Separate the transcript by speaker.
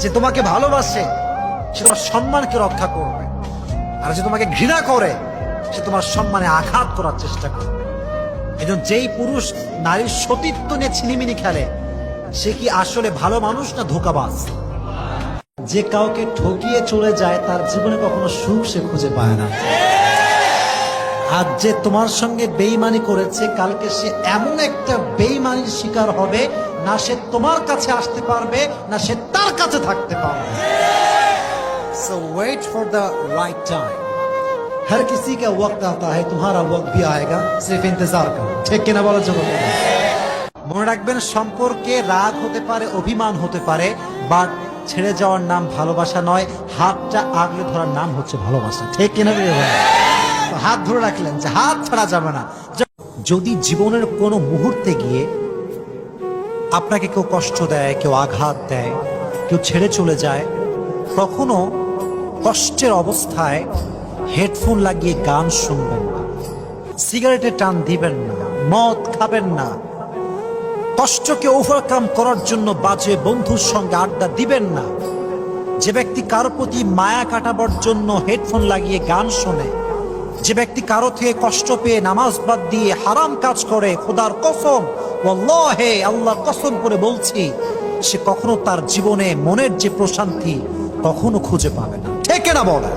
Speaker 1: যে তোমাকে ভালোবাসে সে তোমার সম্মানকে রক্ষা করবে, আর যে তোমাকে ঘৃণা করে সে তোমার সম্মানে আঘাত করার চেষ্টা করবে। এজন্য যেই পুরুষ নারীর সতীত্ব নিয়ে ছিনিমিনি খেলে সে কি আসলে ভালো মানুষ না ধোঁকাবাজ? যে কাউকে ঠকিয়ে চলে যায় তার জীবনে কখনো সুখ সে খুঁজে পায় না। আজ যে তোমার সঙ্গে বেঈমানি করেছে কালকে সে এমন একটা বেঈমানির শিকার হবে, না সে তোমার কাছে আসতে পারবে না সে তার কাছে থাকতে পারবে। So wait for the right time. हर किसी का वक्त आता है, तुम्हारा वक्त भी आएगा, सिर्फ इंतजार करो। ঠিক কিনা বলো যুবক? মনে রাখবেন, সম্পর্কে রাগ হতে পারে, অভিমান হতে পারে, বাট ছেড়ে যাওয়ার নাম ভালোবাসা নয়, হাতটা আগলে ধরার নাম হচ্ছে ভালোবাসা। ঠিক কিনা? হাত ধরে রাখলেন যে হাত ছাড়া যাবে না। যদি জীবনের কোনো মুহূর্তে গিয়ে আপনাকে কেউ কষ্ট দেয়, কেউ আঘাত দেয়, কেউ ছেড়ে চলে যায়, কখনো কষ্টের অবস্থায় হেডফোন লাগিয়ে গান শুনবেন না, সিগারেটে টান দিবেন না, মদ খাবেন না, কষ্টকে ওভারকাম করার জন্য বাজে বন্ধুর সঙ্গে আড্ডা দিবেন না। যে ব্যক্তি কারো প্রতি মায়া কাটাবার জন্য হেডফোন লাগিয়ে গান শোনে, যে ব্যক্তি কারো থেকে কষ্ট পেয়ে নামাজ বাদ দিয়ে হারাম কাজ করে, খোদার কসম, ওয়াল্লাহি আল্লাহর কসম করে বলছি, সে কখনো তার জীবনে মনের যে প্রশান্তি কখনো খুঁজে পাবে না। ঠিক না বলে?